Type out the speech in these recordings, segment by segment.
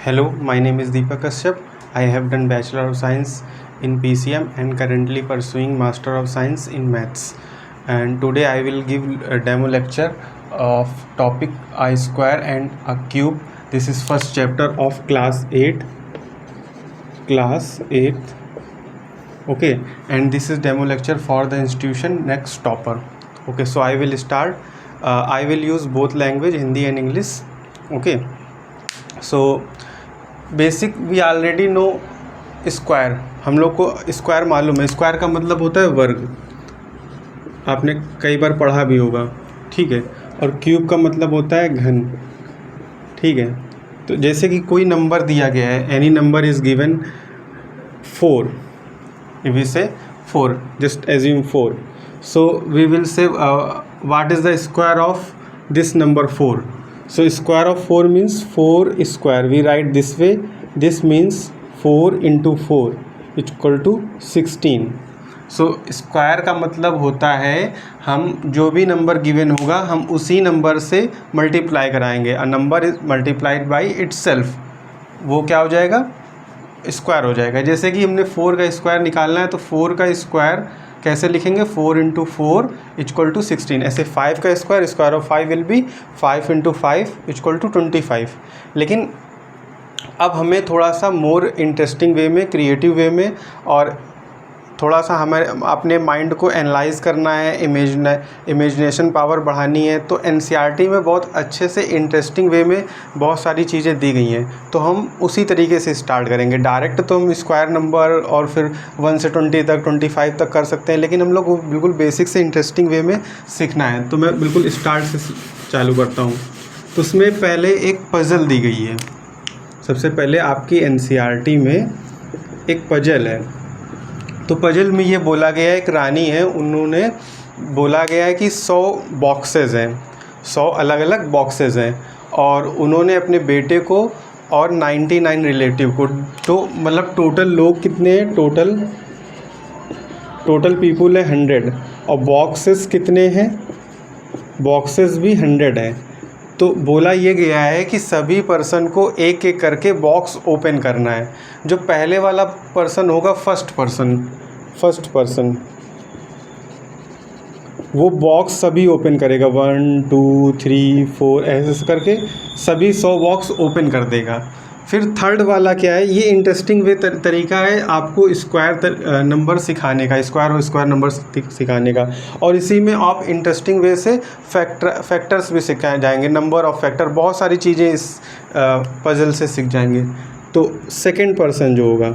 Hello, my name is Deepak Kashyap. I have done Bachelor of Science in PCM and currently pursuing Master of Science in Maths. And today I will give a demo lecture of topic I square and a cube. This is first chapter of class 8. Okay, and this is demo lecture for the institution next topper. Okay, so I will start. I will use both language, Hindi and English. Okay, so basic we already know square, हम लोग को square मालूम है। Square का मतलब होता है वर्ग, आपने कई बार पढ़ा भी होगा, ठीक है। और क्यूब का मतलब होता है घन, ठीक है। तो जैसे कि कोई नंबर दिया गया है, any number is given 4, if we say 4, just assume 4, so we will say what is the square of this number 4. So square of 4 means 4 square, we write this way, this means 4 into 4 is equal to 16. So square का मतलब होता है हम जो भी number given होगा हम उसी नंबर से मल्टीप्लाई कराएंगे। A number is multiplied by itself, वो क्या हो जाएगा, स्क्वायर हो जाएगा। जैसे कि हमने 4 का स्क्वायर निकालना है तो 4 का स्क्वायर कैसे लिखेंगे, 4 इंटू 4 इक्वल टू 16। ऐसे 5 का square, square of 5 will be 5 into 5 equal to 25। लेकिन अब हमें थोड़ा सा मोर इंटरेस्टिंग वे में, क्रिएटिव वे में, और थोड़ा सा हमें अपने माइंड को एनालाइज करना है, इमेजिनेशन पावर बढ़ानी है। तो एनसीईआरटी में बहुत अच्छे से इंटरेस्टिंग वे में बहुत सारी चीज़ें दी गई हैं, तो हम उसी तरीके से स्टार्ट करेंगे। डायरेक्ट तो हम स्क्वायर नंबर और फिर 1 से 20 तक, 25 तक कर सकते हैं, लेकिन हम लोग को बिल्कुल बेसिक से इंटरेस्टिंग वे में सीखना है। तो मैं बिल्कुल स्टार्ट से चालू करता हूँ। तो उसमें पहले एक पज़ल दी गई है। सबसे पहले आपकी एनसीईआरटी में एक पज़ल है। तो पजल में ये बोला गया है, एक रानी है, उन्होंने बोला गया है कि 100 बॉक्सेस हैं, 100 अलग अलग बॉक्सेस हैं, और उन्होंने अपने बेटे को और 99 रिलेटिव को, तो मतलब टोटल लोग कितने हैं, टोटल पीपुल है 100, और बॉक्सेस कितने हैं, बॉक्सेस भी 100 हैं। तो बोला ये गया है कि सभी पर्सन को एक एक करके बॉक्स ओपन करना है। जो पहले वाला पर्सन होगा, फर्स्ट पर्सन वो बॉक्स सभी ओपन करेगा, 1 2 3 4 ऐसे करके सभी 100 बॉक्स ओपन कर देगा। फिर थर्ड वाला क्या है, ये इंटरेस्टिंग वे तरीका है आपको स्क्वायर नंबर सिखाने का, स्क्वायर और स्क्वायर नंबर सिखाने का। और इसी में आप इंटरेस्टिंग वे से फैक्टर्स भी सिखाए जाएंगे, नंबर ऑफ फैक्टर, बहुत सारी चीज़ें इस पजल से सीख जाएंगे। तो सेकंड पर्सन जो होगा,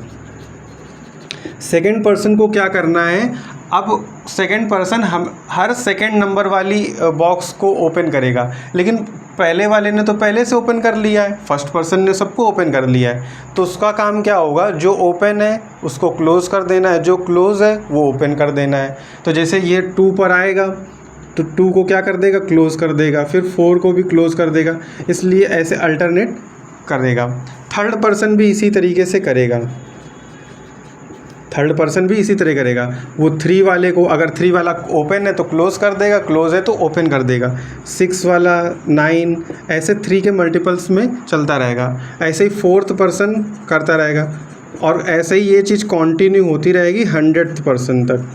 सेकंड पर्सन को क्या करना है, अब सेकंड पर्सन हम हर सेकंड नंबर वाली बॉक्स को ओपन करेगा, लेकिन पहले वाले ने तो पहले से ओपन कर लिया है, फर्स्ट पर्सन ने सबको ओपन कर लिया है। तो उसका काम क्या होगा, जो ओपन है उसको क्लोज़ कर देना है, जो क्लोज़ है वो ओपन कर देना है। तो जैसे ये 2 पर आएगा तो 2 को क्या कर देगा, क्लोज़ कर देगा, फिर 4 को भी क्लोज़ कर देगा, इसलिए ऐसे अल्टरनेट करेगा। थर्ड पर्सन भी इसी तरीके से करेगा, वो 3 वाले को, अगर 3 वाला ओपन है तो क्लोज़ कर देगा, क्लोज़ है तो ओपन कर देगा। 6 वाला, 9, ऐसे 3 के मल्टीपल्स में चलता रहेगा। ऐसे ही फोर्थ पर्सन करता रहेगा, और ऐसे ही ये चीज़ कंटिन्यू होती रहेगी 100th पर्सन तक।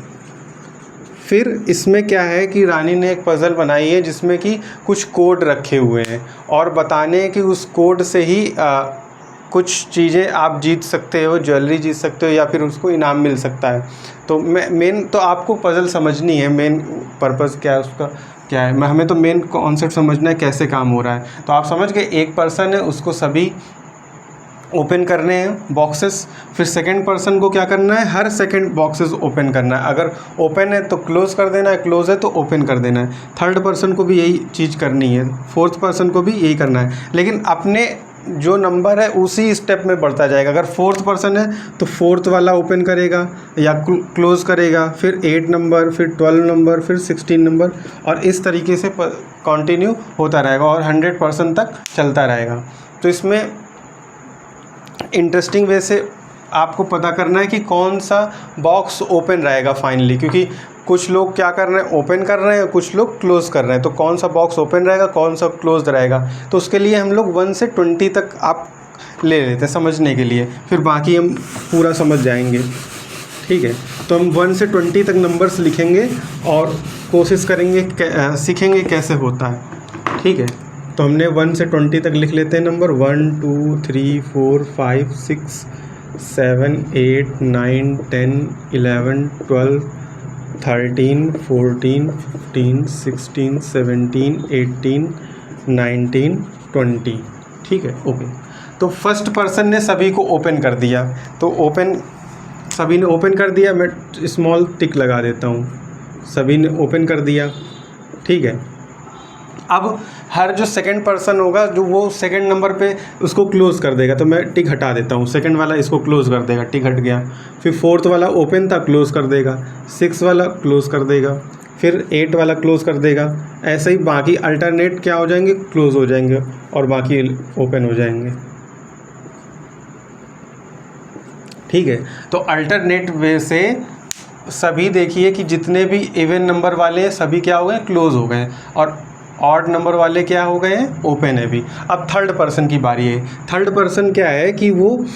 फिर इसमें क्या है कि रानी ने एक पज़ल बनाई है जिसमें कि कुछ कोड रखे हुए हैं, और बताने कि उस कोड से ही कुछ चीज़ें आप जीत सकते हो, ज्वेलरी जीत सकते हो, या फिर उसको इनाम मिल सकता है। तो मेन तो आपको पज़ल समझनी है, मेन पर्पज़ क्या है उसका, क्या है, हमें तो मेन कॉन्सेप्ट समझना है कैसे काम हो रहा है। तो आप समझ गए, एक पर्सन है उसको सभी ओपन करने हैं बॉक्सेस, फिर सेकंड पर्सन को क्या करना है, हर सेकंड बॉक्सेस ओपन करना है। अगर ओपन है तो क्लोज़ कर देना है, क्लोज़ है तो ओपन कर देना है। थर्ड पर्सन को भी यही चीज़ करनी है, फोर्थ पर्सन को भी यही करना है, लेकिन अपने जो नंबर है उसी स्टेप में बढ़ता जाएगा। अगर फोर्थ पर्सन है तो फोर्थ वाला ओपन करेगा या क्लोज़ करेगा, फिर 8 नंबर, फिर 12 नंबर, फिर 16 नंबर, और इस तरीके से कंटिन्यू होता रहेगा और 100% तक चलता रहेगा। तो इसमें इंटरेस्टिंग वे से आपको पता करना है कि कौन सा बॉक्स ओपन रहेगा फाइनली, क्योंकि कुछ लोग क्या कर रहे हैं, ओपन कर रहे हैं, कुछ लोग क्लोज़ कर रहे हैं। तो कौन सा बॉक्स ओपन रहेगा, कौन सा क्लोज रहेगा, तो उसके लिए हम लोग 1 से 20 तक आप ले लेते हैं समझने के लिए, फिर बाकी हम पूरा समझ जाएंगे। ठीक है, तो हम 1 से 20 तक नंबर्स लिखेंगे और कोशिश करेंगे सीखेंगे कैसे होता है। ठीक है, तो हमने 1 से 20 तक लिख लेते हैं नंबर 1 2 3 4 5 6 7 8 9 10 11 12 13 14 15 16 17 18 19 20। ठीक है, ओके। तो फर्स्ट पर्सन ने सभी को ओपन कर दिया, तो सभी ने ओपन कर दिया, मैं स्मॉल टिक लगा देता हूँ, सभी ने ओपन कर दिया। ठीक है, अब हर जो सेकंड पर्सन होगा जो वो सेकंड नंबर पे उसको क्लोज़ कर देगा, तो मैं टिक हटा देता हूँ, सेकंड वाला इसको क्लोज़ कर देगा, टिक हट गया। फिर फोर्थ वाला ओपन था, क्लोज़ कर देगा, 6 वाला क्लोज़ कर देगा, फिर 8 वाला क्लोज़ कर देगा। ऐसे ही बाकी अल्टरनेट क्या हो जाएंगे, क्लोज़ हो जाएंगे और बाकी ओपन हो जाएंगे। ठीक है, तो अल्टरनेट वे से सभी देखिए कि जितने भी इवन नंबर वाले हैं सभी क्या हो गए, क्लोज़ हो गए, और ऑड नंबर वाले क्या हो गए हैं, ओपन है भी। अब थर्ड पर्सन की बारी है। थर्ड पर्सन क्या है कि वो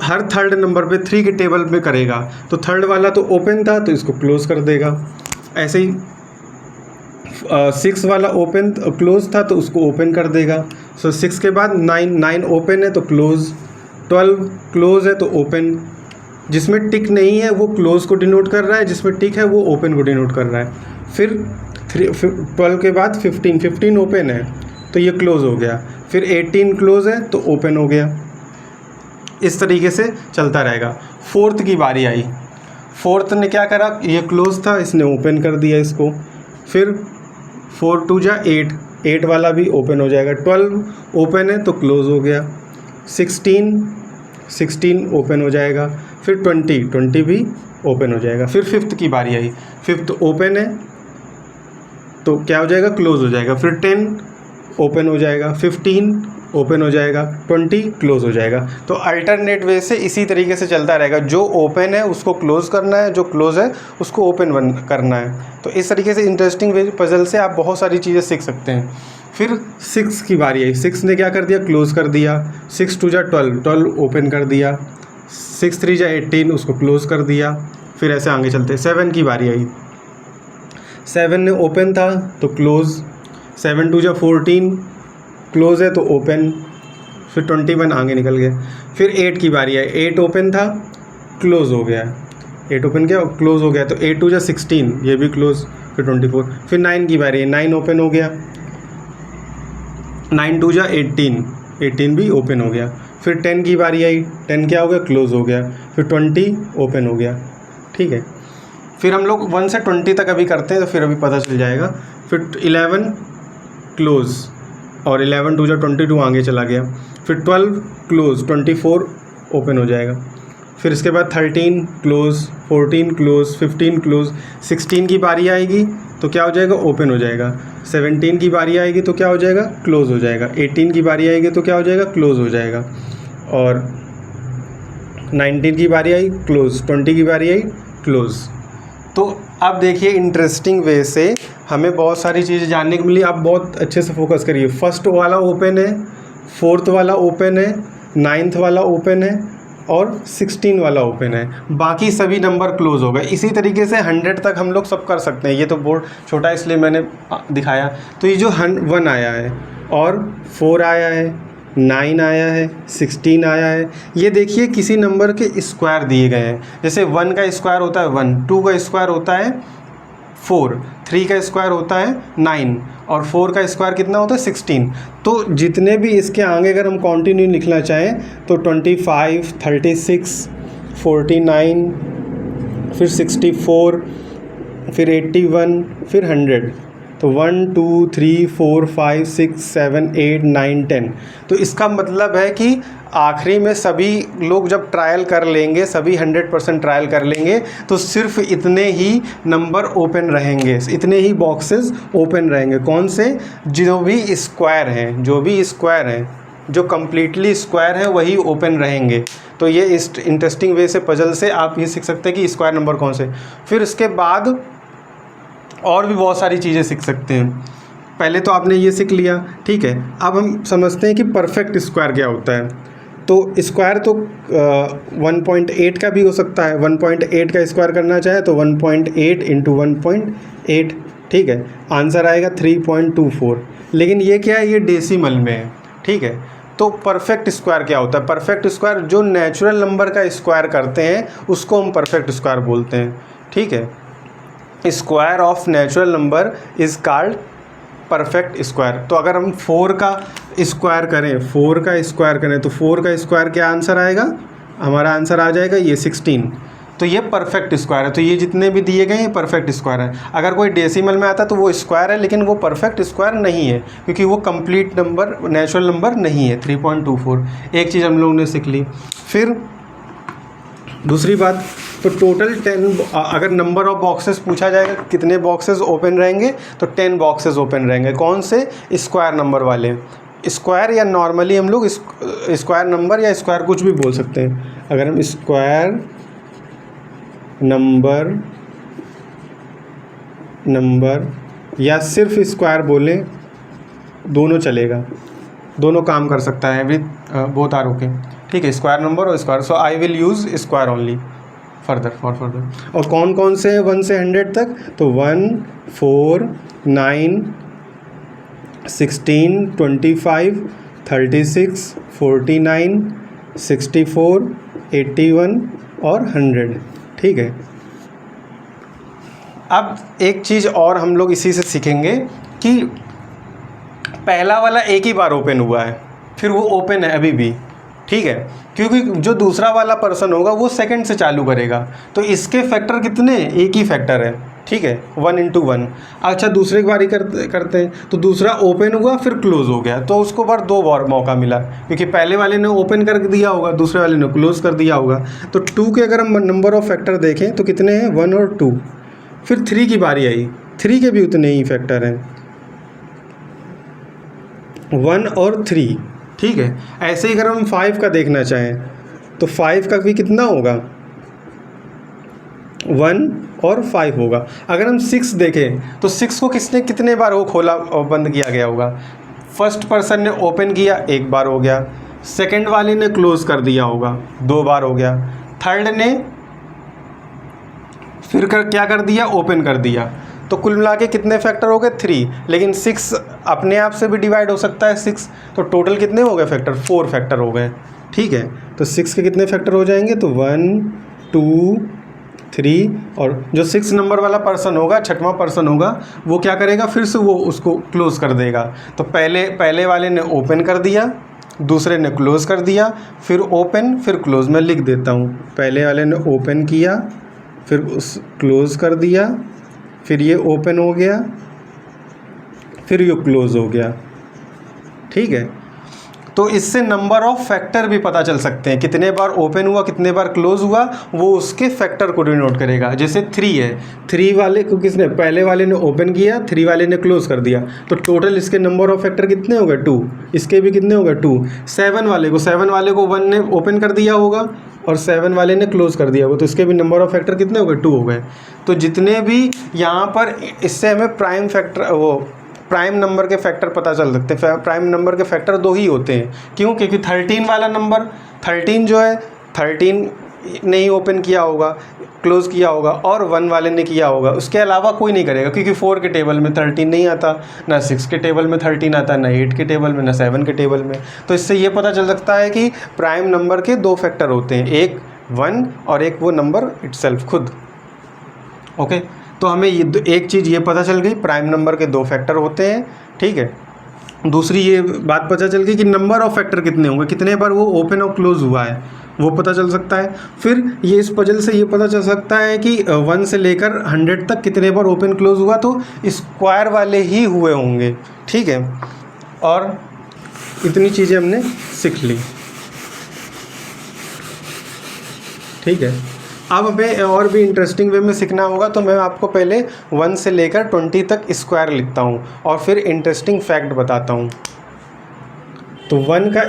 हर थर्ड नंबर पे 3 के टेबल पे करेगा, तो थर्ड वाला तो ओपन था तो इसको क्लोज़ कर देगा। ऐसे ही 6 वाला ओपन क्लोज़ था तो उसको ओपन कर देगा। सो 6 के बाद 9 ओपन है तो क्लोज़, 12 क्लोज़ है तो ओपन। जिसमें टिक नहीं है वो क्लोज़ को डिनोट कर रहा है, जिसमें टिक है वो ओपन को डिनोट कर रहा है। फिर 12 के बाद 15 ओपन है तो ये क्लोज़ हो गया, फिर 18 क्लोज़ है तो ओपन हो गया। इस तरीके से चलता रहेगा। फोर्थ की बारी आई, फोर्थ ने क्या करा, ये क्लोज़ था इसने ओपन कर दिया इसको, फिर 4 2 जा 8 वाला भी ओपन हो जाएगा, 12 ओपन है तो क्लोज़ हो गया, 16 ओपन हो जाएगा, फिर 20 भी ओपन हो जाएगा। फिर फिफ्थ की बारी आई, फिफ्थ ओपन है तो क्या हो जाएगा, क्लोज़ हो जाएगा, फिर 10 ओपन हो जाएगा, 15 ओपन हो जाएगा, 20 क्लोज़ हो जाएगा। तो अल्टरनेट वे से इसी तरीके से चलता रहेगा, जो ओपन है उसको क्लोज़ करना है, जो क्लोज़ है उसको ओपन करना है। तो इस तरीके से इंटरेस्टिंग वे पजल से आप बहुत सारी चीज़ें सीख सकते हैं। फिर 6 की बारी आई, 6 ने क्या कर दिया, क्लोज़ कर दिया, 6 2 जा 12 ओपन कर दिया, 6 3 जा 18 उसको क्लोज़ कर दिया। फिर ऐसे आगे चलते। 7 की बारी आई, 7 ने ओपन था तो क्लोज़, 7 2 जा 14 क्लोज़ है तो ओपन, फिर 21 आगे निकल गया। फिर 8 की बारी आई, 8 ओपन था क्लोज़ हो गया, 8 ओपन किया क्लोज़ हो गया, तो 8 2 जा 16 ये भी क्लोज़, फिर 24। फिर 9 की बारी आई, 9 ओपन हो गया, 9 2 जा 18 भी ओपन हो गया। फिर 10 की बारी आई, 10 क्या हो गया, क्लोज़ हो गया, फिर 20 ओपन हो गया। ठीक है, फिर हम लोग 1 से 20 तक अभी करते हैं तो फिर अभी पता चल जाएगा। फिर 11 क्लोज़ और 11 2 जा 22 आगे चला गया, फिर 12 क्लोज़, 24 ओपन हो जाएगा। फिर इसके बाद 13 क्लोज़, 14 क्लोज़, 15 क्लोज़, 16 की बारी आएगी तो क्या हो जाएगा, ओपन हो जाएगा, 17 की बारी आएगी तो क्या हो जाएगा, क्लोज़ हो जाएगा, 18 की बारी आएगी तो क्या हो जाएगा, क्लोज़ हो जाएगा, और 19 की बारी आई क्लोज़, 20 की बारी आई क्लोज़। तो अब देखिए इंटरेस्टिंग वे से हमें बहुत सारी चीज़ें जानने को मिली। आप बहुत अच्छे से फोकस करिए। फर्स्ट वाला ओपन है, फोर्थ वाला ओपन है, 9th वाला ओपन है और 16 वाला ओपन है, बाकी सभी नंबर क्लोज़ हो गए। इसी तरीके से 100 तक हम लोग सब कर सकते हैं। ये तो बोर्ड छोटा है इसलिए मैंने दिखाया। तो ये जो 1 आया है और 4 आया है, 9 आया है, 16 आया है, ये देखिए किसी नंबर के स्क्वायर दिए गए हैं। जैसे 1 का स्क्वायर होता है 1, 2 का स्क्वायर होता है 4, 3 का स्क्वायर होता है 9 और 4 का स्क्वायर कितना होता है 16। तो जितने भी इसके आगे अगर हम कंटिन्यू लिखना चाहें तो 25, 36, 49, फिर 64, फिर 81, फिर 100। तो 1 2 3 4 5 6 7 8 9 10। तो इसका मतलब है कि आखिरी में सभी लोग जब ट्रायल कर लेंगे, सभी 100% ट्रायल कर लेंगे तो सिर्फ इतने ही नंबर ओपन रहेंगे, इतने ही बॉक्सेस ओपन रहेंगे। कौन से, जो भी स्क्वायर हैं, जो कम्प्लीटली स्क्वायर हैं वही ओपन रहेंगे। तो ये इस इंटरेस्टिंग वे से पजल से आप ये सीख सकते हैं कि स्क्वायर नंबर कौन से। फिर इसके बाद और भी बहुत सारी चीज़ें सीख सकते हैं। पहले तो आपने ये सीख लिया, ठीक है। अब हम समझते हैं कि परफेक्ट स्क्वायर क्या होता है। तो स्क्वायर तो 1.8 का भी हो सकता है, 1.8 का स्क्वायर करना चाहे तो 1.8 इंटू 1.8, ठीक है, आंसर आएगा 3.24। लेकिन ये क्या है, ये डेसिमल में है, ठीक है। तो परफेक्ट स्क्वायर क्या होता है? परफेक्ट स्क्वायर जो नेचुरल नंबर का स्क्वायर करते हैं उसको हम परफेक्ट स्क्वायर बोलते हैं, ठीक है। Square of natural number is called perfect square. तो अगर हम 4 का स्क्वायर करें, 4 का स्क्वायर करें तो 4 का स्क्वायर क्या आंसर आएगा? हमारा आंसर आ जाएगा ये 16। तो ये परफेक्ट स्क्वायर है। तो ये जितने भी दिए गए हैं परफेक्ट स्क्वायर है। अगर कोई डेसिमल में आता तो वो स्क्वायर है, लेकिन वो परफेक्ट स्क्वायर नहीं है क्योंकि वो कंप्लीट नंबर, नेचुरल नंबर नहीं है। 3.24 एक चीज़ हम लोगों ने सीख ली। फिर दूसरी बात, तो टोटल 10, अगर नंबर ऑफ बॉक्सेस पूछा जाएगा कितने बॉक्सेस ओपन रहेंगे, तो 10 बॉक्सेस ओपन रहेंगे। कौन से? स्क्वायर नंबर वाले। स्क्वायर या नॉर्मली हम लोग स्क्वायर नंबर या स्क्वायर कुछ भी बोल सकते हैं। अगर हम स्क्वायर नंबर या सिर्फ स्क्वायर बोलें, दोनों चलेगा, दोनों काम कर सकता है विथ बोथ आर ओके, ठीक है। स्क्वायर नंबर और square, so I will use square only further. और कौन कौन से हैं 1 से 100 तक? तो 1, 4, 9, 16, 25, 36, 49, 64, 81 और 100, ठीक है। अब एक चीज़ और हम लोग इसी से सीखेंगे कि पहला वाला एक ही बार ओपन हुआ है, फिर वो ओपन है अभी भी, ठीक है, क्योंकि जो दूसरा वाला पर्सन होगा वो सेकंड से चालू करेगा। तो इसके फैक्टर कितने? एक ही फैक्टर है, ठीक है, 1 इंटू 1। अच्छा, दूसरे की बारी करते हैं, तो दूसरा ओपन हुआ फिर क्लोज़ हो गया, तो उसको बार 2 बार मौका मिला, क्योंकि पहले वाले ने ओपन कर दिया होगा, दूसरे वाले ने क्लोज़ कर दिया होगा। तो 2 के अगर हम नंबर ऑफ फैक्टर देखें तो कितने हैं? 1 और 2। फिर 3 की बारी आई, 3 के भी उतने ही फैक्टर हैं, 1 और 3, ठीक है। ऐसे ही अगर हम 5 का देखना चाहें तो 5 का भी कितना होगा? 1 और 5 होगा। अगर हम 6 देखें तो 6 को कितने बार वो खोला और बंद किया गया होगा? फर्स्ट पर्सन ने ओपन किया, 1 बार हो गया, सेकंड वाले ने क्लोज कर दिया होगा, 2 बार हो गया, थर्ड ने फिर क्या कर दिया? ओपन कर दिया। तो कुल मिला के कितने फैक्टर हो गए? 3। लेकिन 6 अपने आप से भी डिवाइड हो सकता है 6, तो टोटल कितने हो गए फैक्टर? 4 फैक्टर हो गए, ठीक है। तो 6 के कितने फैक्टर हो जाएंगे? तो 1, 2, 3, और जो 6 नंबर वाला पर्सन होगा, 6वां पर्सन होगा, वो क्या करेगा? फिर से वो उसको क्लोज़ कर देगा। तो पहले वाले ने ओपन कर दिया, दूसरे ने क्लोज़ कर दिया, फिर ओपन फिर क्लोज़। मैं लिख देता हूँ, पहले वाले ने ओपन किया, फिर उस क्लोज़ कर दिया, फिर ये ओपन हो गया, फिर ये क्लोज़ हो गया, ठीक है। तो इससे नंबर ऑफ फैक्टर भी पता चल सकते हैं, कितने बार ओपन हुआ, कितने बार क्लोज़ हुआ, वो उसके फैक्टर को डिनोट करेगा। जैसे 3 है, 3 वाले को किसने? पहले वाले ने ओपन किया, 3 वाले ने क्लोज़ कर दिया, तो टोटल इसके नंबर ऑफ फैक्टर कितने हो गए? 2। इसके भी कितने हो गए? 2। 7 वाले को 1 ने ओपन कर दिया होगा और 7 वाले ने क्लोज़ कर दिया होगा, तो इसके भी नंबर ऑफ फैक्टर कितने हो गए? 2 हो गए। तो जितने भी यहाँ पर, इससे हमें प्राइम नंबर के फैक्टर पता चल सकते हैं। प्राइम नंबर के फैक्टर 2 ही होते हैं। क्यों? क्योंकि 13 वाला नंबर, 13 जो है, 13 ने ही ओपन किया होगा, क्लोज़ किया होगा, और 1 वाले ने किया होगा, उसके अलावा कोई नहीं करेगा, क्योंकि 4 के टेबल में 13 नहीं आता, ना 6 के टेबल में 13 आता, ना 8 के टेबल में, ना 7 के टेबल में। तो इससे ये पता चल सकता है कि प्राइम नंबर के 2 फैक्टर होते हैं, एक 1 और एक वो नंबर इटसेल्फ खुद, ओके। तो हमें ये एक चीज़ ये पता चल गई, प्राइम नंबर के 2 फैक्टर होते हैं, ठीक है। दूसरी ये बात पता चल गई कि नंबर ऑफ फैक्टर कितने होंगे, कितने बार वो ओपन और क्लोज हुआ है, वो पता चल सकता है। फिर ये इस पजल से ये पता चल सकता है कि 1 से लेकर 100 तक कितने बार ओपन क्लोज हुआ, तो स्क्वायर वाले ही हुए होंगे, ठीक है। और इतनी चीज़ें हमने सीख ली, ठीक है। अब हमें और भी इंटरेस्टिंग वे में सीखना होगा, तो मैं आपको पहले 1 से लेकर 20 तक स्क्वायर लिखता हूँ और फिर इंटरेस्टिंग फैक्ट बताता हूँ। तो 1 का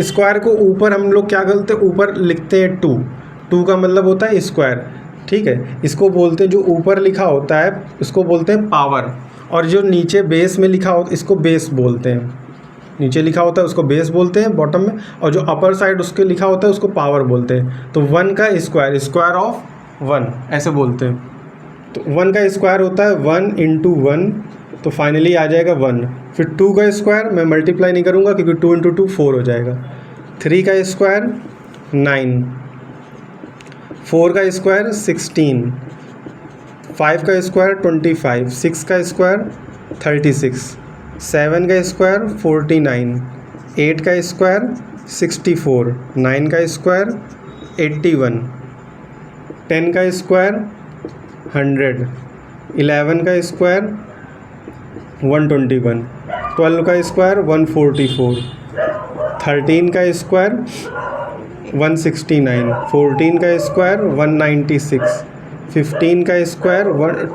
स्क्वायर को ऊपर हम लोग क्या करते हैं? ऊपर लिखते हैं 2 का मतलब होता है स्क्वायर, ठीक है। इसको बोलते हैं, जो ऊपर लिखा होता है उसको बोलते हैं पावर, और जो नीचे बेस में लिखा होता इसको बेस बोलते हैं, नीचे लिखा होता है उसको बेस बोलते हैं बॉटम में, और जो अपर साइड उसके लिखा होता है उसको पावर बोलते हैं। तो 1 का स्क्वायर, स्क्वायर ऑफ 1 ऐसे बोलते हैं। तो 1 का स्क्वायर होता है 1 × 1, तो फाइनली आ जाएगा 1। फिर 2 का स्क्वायर मैं मल्टीप्लाई नहीं करूँगा क्योंकि 2 × 2 4 हो जाएगा। 3 का स्क्वायर 9, 4 का स्क्वायर 16, 5 का स्क्वायर 25, 6 का स्क्वायर 36, 7 का स्क्वायर 49, 8 का स्क्वायर 64, 9 का स्क्वायर 81, 10 का स्क्वायर 100, 11 का स्क्वायर 121, 12 का स्क्वायर 144, 13 का स्क्वायर 169, 14 का स्क्वायर 196, 15 का स्क्वायर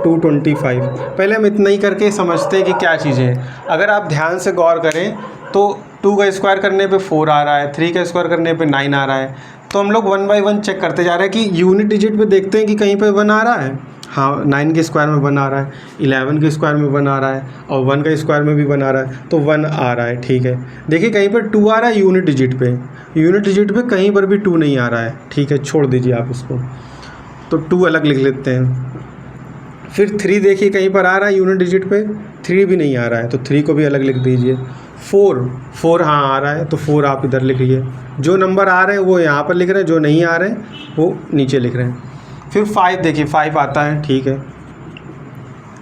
225। पहले हम इतना ही करके समझते हैं कि क्या चीज़ें हैं। अगर आप ध्यान से गौर करें तो 2 का स्क्वायर करने पे 4 आ रहा है, 3 का स्क्वायर करने पे 9 आ रहा है। तो हम लोग 1 बाई 1 चेक करते जा रहे हैं कि यूनिट डिजिट पे देखते हैं कि कहीं पे 1 आ रहा है। हाँ, 9 के स्क्वायर में 1 आ रहा है, 11 के स्क्वायर में 1 आ रहा है, और 1 का स्क्वायर में भी 1 आ रहा है, तो 1 आ रहा है। ठीक है, देखिए कहीं पर 2 आ रहा है यूनिट डिजिट पे, यूनिट डिजिट पे कहीं पर भी 2 नहीं आ रहा है। ठीक है, छोड़ दीजिए आप उसको, तो 2 अलग लिख लेते हैं। फिर 3 देखिए कहीं पर आ रहा है यूनिट डिजिट पे, 3 भी नहीं आ रहा है, तो 3 को भी अलग लिख दीजिए। 4 हाँ आ रहा है, तो 4 आप इधर लिखिए। जो नंबर आ रहे हैं वो यहाँ पर लिख रहे हैं, जो नहीं आ रहे हैं वो नीचे लिख रहे हैं। फिर 5 देखिए, 5 आता है, ठीक है।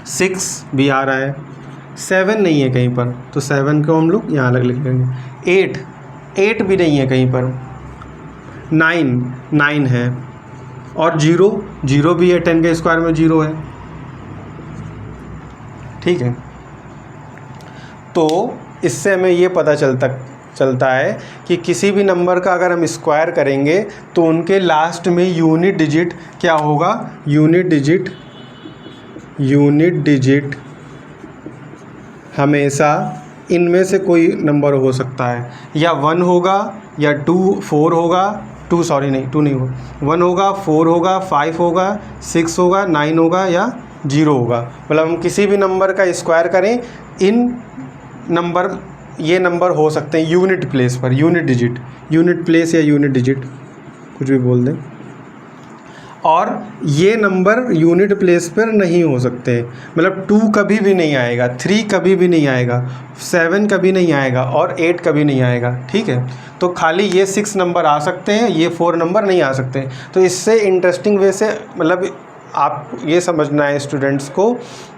6 भी आ रहा है, 7 नहीं है कहीं पर, तो 7 को हम लोग यहाँ अलग लिख लेंगे। 8 भी नहीं है कहीं पर। 9 है, और 0 भी है, 10 के स्क्वायर में 0 है। ठीक है, तो इससे हमें ये पता चलता है कि किसी भी नंबर का अगर हम स्क्वायर करेंगे तो उनके लास्ट में यूनिट डिजिट क्या होगा, यूनिट डिजिट हमेशा इनमें से कोई नंबर हो सकता है, या 1 होगा, या 4 होगा, 2 नहीं होगा, 1 होगा, 4 होगा, 5 होगा, 6 होगा, 9 होगा, या 0 होगा। मतलब हम किसी भी नंबर का स्क्वायर करें, ये नंबर हो सकते हैं यूनिट प्लेस पर, यूनिट प्लेस या यूनिट डिजिट कुछ भी बोल दें, और ये नंबर यूनिट प्लेस पर नहीं हो सकते। मतलब 2 कभी भी नहीं आएगा, 3 कभी भी नहीं आएगा, 7 कभी नहीं आएगा, और 8 कभी नहीं आएगा। ठीक है, तो खाली ये 6 नंबर आ सकते हैं, ये 4 नंबर नहीं आ सकते। तो इससे इंटरेस्टिंग वे से मतलब आप ये समझना है स्टूडेंट्स को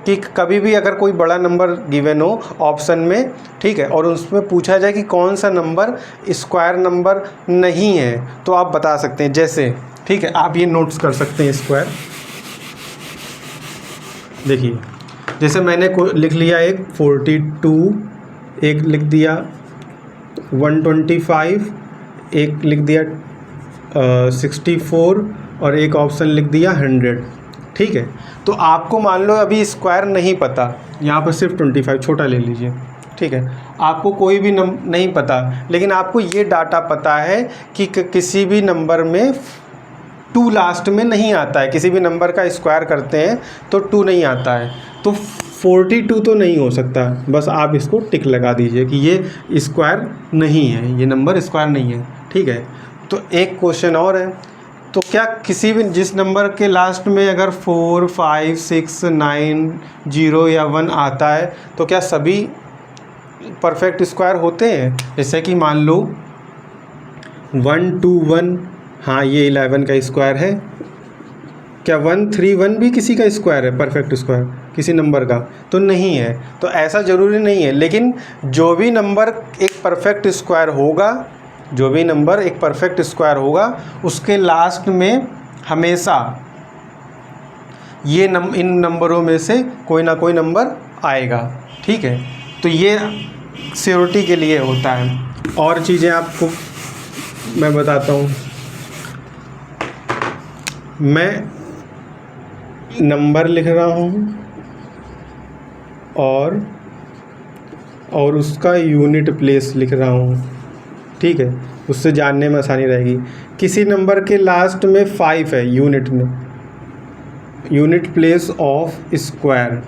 कि कभी भी अगर कोई बड़ा नंबर गिवन हो ऑप्शन में, ठीक है, और उसमें पूछा जाए कि कौन सा नंबर स्क्वायर नंबर नहीं है, तो आप बता सकते हैं। जैसे, ठीक है, आप ये नोट्स कर सकते हैं स्क्वायर। देखिए, जैसे मैंने लिख लिया एक 42, एक लिख दिया 125, एक लिख दिया 64, और एक ऑप्शन लिख दिया 100। ठीक है, तो आपको मान लो अभी स्क्वायर नहीं पता, यहाँ पर सिर्फ 25 छोटा ले लीजिए। ठीक है, आपको कोई भी नहीं पता, लेकिन आपको ये डाटा पता है कि किसी भी नंबर में 2 लास्ट में नहीं आता है। किसी भी नंबर का स्क्वायर करते हैं तो 2 नहीं आता है, तो 42 तो नहीं हो सकता। बस आप इसको टिक लगा दीजिए कि ये स्क्वायर नहीं है, ये नंबर स्क्वायर नहीं है। ठीक है, तो एक क्वेश्चन और है, तो क्या किसी भी जिस नंबर के लास्ट में अगर 4, 5, 6, 9, 0 या 1 आता है, तो क्या सभी परफेक्ट स्क्वायर होते हैं? जैसे कि मान लो 121, हाँ ये 11 का स्क्वायर है। क्या 131 भी किसी का स्क्वायर है, परफेक्ट स्क्वायर किसी नंबर का? तो नहीं है। तो ऐसा ज़रूरी नहीं है, लेकिन जो भी नंबर एक परफेक्ट स्क्वायर होगा, उसके लास्ट में हमेशा ये इन नंबरों में से कोई ना कोई नंबर आएगा। ठीक है, तो ये सिक्योरिटी के लिए होता है। और चीज़ें आपको मैं बताता हूँ। मैं नंबर लिख रहा हूँ और उसका यूनिट प्लेस लिख रहा हूँ। ठीक है, उससे जानने में आसानी रहेगी। किसी नंबर के लास्ट में 5 है यूनिट में, यूनिट प्लेस ऑफ स्क्वायर,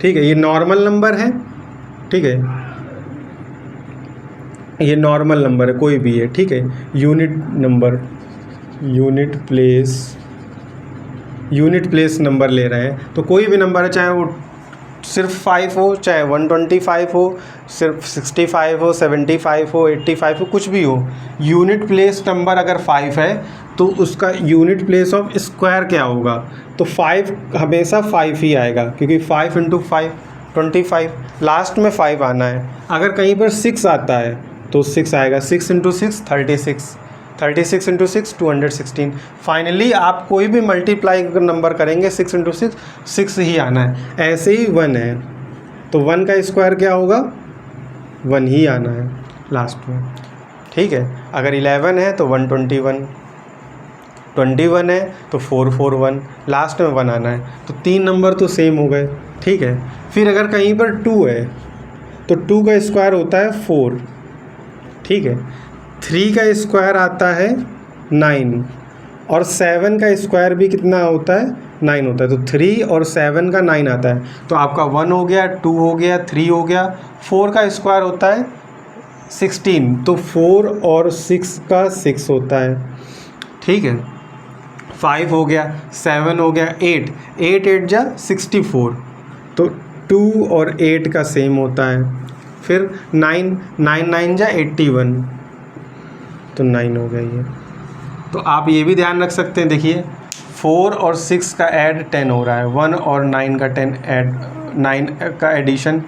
ठीक है, ये नॉर्मल नंबर है, ठीक है, ये नॉर्मल नंबर है कोई भी है, ठीक है। Unit number, unit place number ले रहे हैं, तो कोई भी नंबर है, चाहे वो सिर्फ 5 हो, चाहे 125 हो, सिर्फ 65 हो, 75 हो, 85 हो, कुछ भी हो, यूनिट प्लेस नंबर अगर 5 है तो उसका यूनिट प्लेस ऑफ स्क्वायर क्या होगा, तो 5 हमेशा 5 ही आएगा, क्योंकि 5 × 5 25, लास्ट में 5 आना है। अगर कहीं पर 6 आता है तो 6 आएगा, 6 × 6 36, 36 × 6 216। फाइनली आप कोई भी मल्टीप्लाई नंबर करेंगे 6 × 6 6 ही आना है। ऐसे ही 1 है तो 1 का स्क्वायर क्या होगा, 1 ही आना है लास्ट में, ठीक है। अगर 11 है तो 121, 21 है तो 441, लास्ट में 1 आना है। तो 3 नंबर तो सेम हो गए, ठीक है। फिर अगर कहीं पर 2 है तो 2 का स्क्वायर होता है 4, ठीक है। 3 का स्क्वायर आता है 9, और 7 का स्क्वायर भी कितना होता है, 9 होता है। तो 3 और 7 का 9 आता है, तो आपका 1 हो गया, 2 हो गया, 3 हो गया। 4 का स्क्वायर होता है 16, तो 4 और 6 का 6 होता है, ठीक है। 5 हो गया, 7 हो गया, 8, 8 8 जा 64, तो 2 और 8 का सेम होता है। फिर 9 9 9 जा 81, तो 9 हो गया ये। तो आप ये भी ध्यान रख सकते हैं, देखिए 4 और 6 का ऐड 10 हो रहा है, 1 और 9 का 10 ऐड, 9 का एडिशन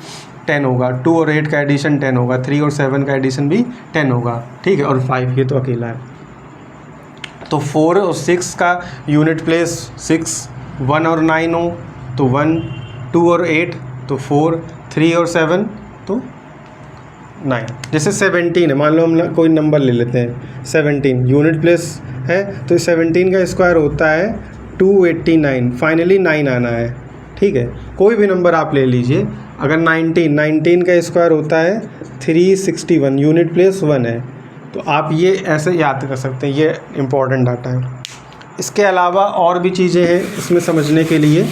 10 होगा, 2 और 8 का एडिशन 10 होगा, 3 और 7 का एडिशन भी 10 होगा, ठीक है। और 5 ये तो अकेला है। तो 4 और 6 का यूनिट प्लेस 6, 1 और 9 हो तो 1, 2 और 8 तो 4, 3 और 7 तो 9। जैसे 17 है, मान लो हम कोई नंबर ले लेते हैं 17, यूनिट प्लेस है तो 17 का स्क्वायर होता है 289, फाइनली 9 आना है, ठीक है। कोई भी नंबर आप ले लीजिए। अगर 19 का स्क्वायर होता है 361, यूनिट प्लेस 1 है, तो आप ये ऐसे याद कर सकते हैं, ये इम्पोर्टेंट डाटा है। इसके अलावा और भी चीज़ें हैं इसमें समझने के लिए।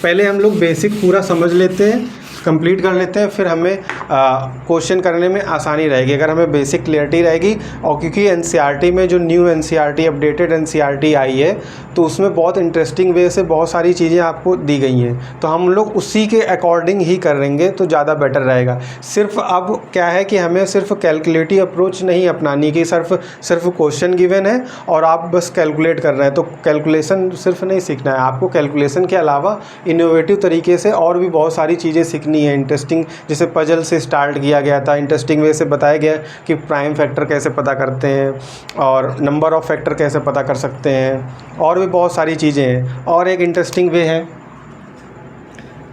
पहले हम लोग बेसिक पूरा समझ लेते हैं, कंप्लीट कर लेते हैं, फिर हमें क्वेश्चन करने में आसानी रहेगी अगर हमें बेसिक क्लियरिटी रहेगी। और क्योंकि एनसीईआरटी में जो न्यू एनसीईआरटी अपडेटेड एनसीईआरटी आई है तो उसमें बहुत इंटरेस्टिंग वे से बहुत सारी चीज़ें आपको दी गई हैं, तो हम लोग उसी के अकॉर्डिंग ही करेंगे तो ज़्यादा बेटर रहेगा। सिर्फ अब क्या है कि हमें सिर्फ कैलकुलेटिव अप्रोच नहीं अपनानी कि सिर्फ क्वेश्चन गिवन है और आप बस कैलकुलेट कर रहे हैं, तो कैलकुलेशन सिर्फ नहीं सीखना है आपको, कैलकुलेशन के अलावा इनोवेटिव तरीके से और भी बहुत सारी चीज़ें सीखनी है। इंटरेस्टिंग, जैसे पजल से स्टार्ट किया गया था, इंटरेस्टिंग वे से बताया गया कि प्राइम फैक्टर कैसे पता करते हैं और नंबर ऑफ फैक्टर कैसे पता कर सकते हैं, और भी बहुत सारी चीज़ें हैं। और एक इंटरेस्टिंग वे है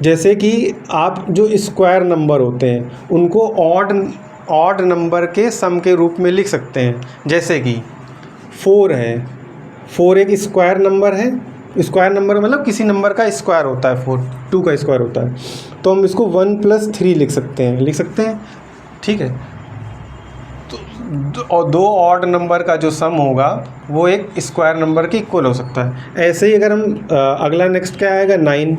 जैसे कि आप जो स्क्वायर नंबर होते हैं उनको ऑड नंबर के सम के रूप में लिख सकते हैं। जैसे कि 4 है, 4 एक स्क्वायर नंबर है, स्क्वायर नंबर मतलब किसी नंबर का स्क्वायर होता है 4, 2 का स्क्वायर होता है, तो हम इसको 1 + 3 लिख सकते हैं, ठीक है। तो दो ऑड नंबर का जो सम होगा वो एक स्क्वायर नंबर के इक्वल हो सकता है। ऐसे ही अगर हम अगला नेक्स्ट क्या आएगा 9,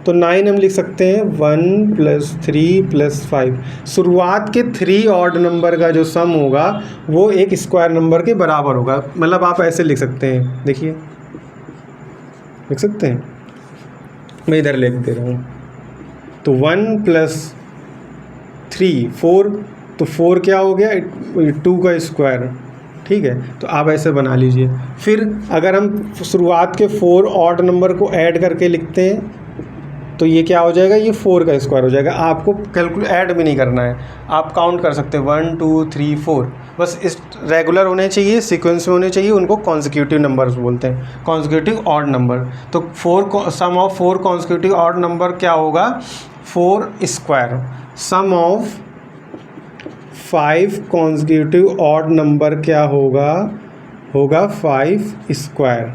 तो 9 हम लिख सकते हैं 1 + 3 + 5। शुरुआत के 3 ऑड नंबर का जो सम होगा वो एक स्क्वायर नंबर के बराबर होगा, मतलब आप ऐसे लिख सकते हैं, देखिए लिख सकते हैं, मैं इधर लिख दे रहा हूँ। तो 1 + 3 4, तो 4 क्या हो गया 2 का स्क्वायर, ठीक है। तो आप ऐसे बना लीजिए। फिर अगर हम शुरुआत के 4 ऑड नंबर को ऐड करके लिखते हैं तो ये क्या हो जाएगा, ये 4 का स्क्वायर हो जाएगा। आपको ऐड भी नहीं करना है, आप काउंट कर सकते हैं 1 2 3 4, बस इस रेगुलर होने चाहिए, सीक्वेंस में होने चाहिए, उनको कॉन्जिक्यूटिव नंबर्स बोलते हैं, कॉन्जिक्यूटिव ऑड नंबर। तो 4 sum of 4 consecutive odd number क्या होगा 4 square, sum of 5 consecutive odd number क्या होगा 5 स्क्वायर,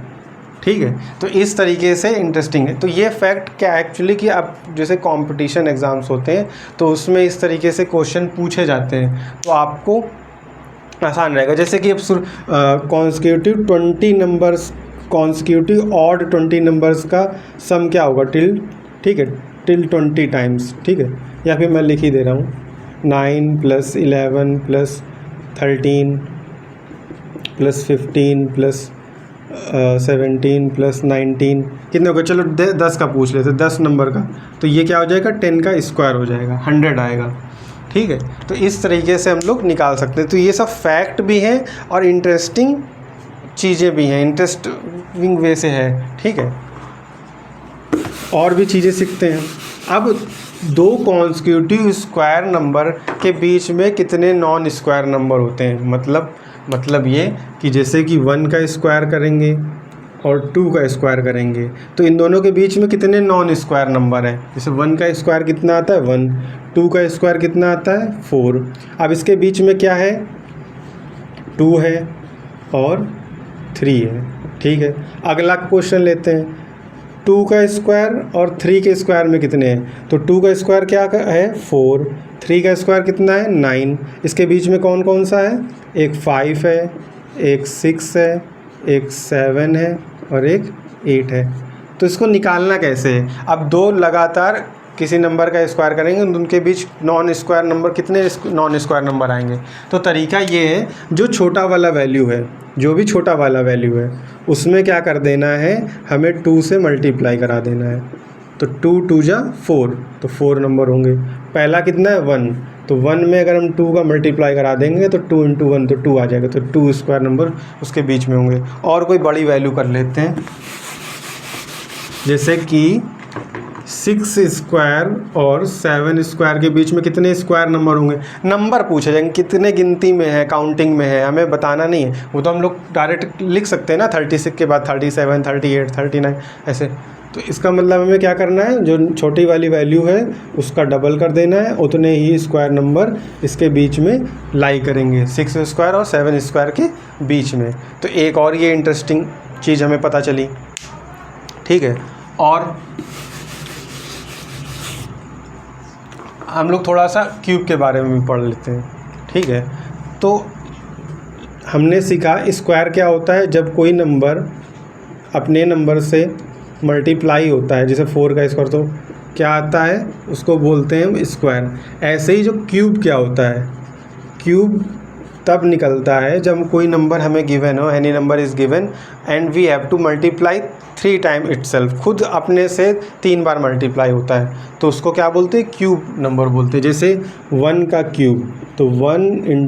ठीक है। तो इस तरीके से इंटरेस्टिंग है। तो ये फैक्ट क्या एक्चुअली कि आप जैसे कंपटीशन एग्ज़ाम्स होते हैं तो उसमें इस तरीके से क्वेश्चन पूछे जाते हैं तो आपको आसान रहेगा। जैसे कि अब consecutive 20 numbers, consecutive odd 20 numbers का सम क्या होगा टिल, ठीक है, टिल 20 टाइम्स, ठीक है, या फिर मैं लिख ही दे रहा हूँ 9 + 11 + 13 + 15 + 17 + 19 कितने हो गए? चलो 10 का पूछ लेते, 10 नंबर का, तो ये क्या हो जाएगा? 10 का स्क्वायर हो जाएगा, 100 आएगा, ठीक है। तो इस तरीके से हम लोग निकाल सकते हैं। तो ये सब फैक्ट भी हैं और इंटरेस्टिंग चीज़ें भी हैं, इंटरेस्टिंग वे से है, ठीक है। और भी चीज़ें सीखते हैं। अब 2 कॉन्सेक्यूटिव स्क्वायर नंबर के बीच में कितने नॉन स्क्वायर नंबर होते हैं? मतलब ये कि जैसे कि 1 का स्क्वायर करेंगे और 2 का स्क्वायर करेंगे, तो इन दोनों के बीच में कितने नॉन स्क्वायर नंबर हैं? जैसे 1 का स्क्वायर कितना आता है? 1। 2 का स्क्वायर कितना आता है? 4। अब इसके बीच में क्या है? 2 है और 3 है, ठीक है। अगला क्वेश्चन लेते हैं, 2 का स्क्वायर और 3 के स्क्वायर में कितने हैं? तो 2 का स्क्वायर क्या है? 4। 3 का स्क्वायर कितना है? 9। इसके बीच में कौन कौन सा है? एक 5 है, एक 6 है, एक 7 है और एक 8 है। तो इसको निकालना कैसे है? अब 2 लगातार किसी नंबर का स्क्वायर करेंगे, उनके बीच नॉन स्क्वायर नंबर, कितने नॉन स्क्वायर नंबर आएंगे? तो तरीका ये है, जो छोटा वाला वैल्यू है, जो भी छोटा वाला वैल्यू है, उसमें क्या कर देना है? हमें 2 से मल्टीप्लाई करा देना है। तो 2 × 2 = 4, तो 4 नंबर होंगे। पहला कितना है? 1, तो 1 में अगर हम 2 का मल्टीप्लाई करा देंगे तो 2 × 1 तो 2 आ जाएगा, तो 2 स्क्वायर नंबर उसके बीच में होंगे। और कोई बड़ी वैल्यू कर लेते हैं, जैसे कि 6 स्क्वायर और 7 स्क्वायर के बीच में कितने स्क्वायर नंबर होंगे? नंबर पूछे जाएंगे, कितने गिनती में है, काउंटिंग में है, हमें बताना नहीं है। वो तो हम लोग डायरेक्ट लिख सकते हैं ना, 36 के बाद 37, 38, 39 ऐसे। तो इसका मतलब हमें क्या करना है? जो छोटी वाली वैल्यू है उसका डबल कर देना है, उतने ही स्क्वायर नंबर इसके बीच में लाई करेंगे, 6 स्क्वायर और 7 स्क्वायर के बीच में। तो एक और ये इंटरेस्टिंग चीज़ हमें पता चली, ठीक है। और हम लोग थोड़ा सा क्यूब के बारे में भी पढ़ लेते हैं, ठीक है। तो हमने सीखा स्क्वायर क्या होता है, जब कोई नंबर अपने नंबर से मल्टीप्लाई होता है, जैसे 4 का स्क्वायर, तो क्या आता है? उसको बोलते हैं हम स्क्वायर। ऐसे ही जो क्यूब क्या होता है, क्यूब तब निकलता है जब कोई नंबर हमें गिवन हो, any number is given and we have to multiply 3 time itself, खुद अपने से 3 बार मल्टीप्लाई होता है, तो उसको क्या बोलते हैं? क्यूब नंबर बोलते हैं। जैसे 1 का क्यूब, तो 1 ×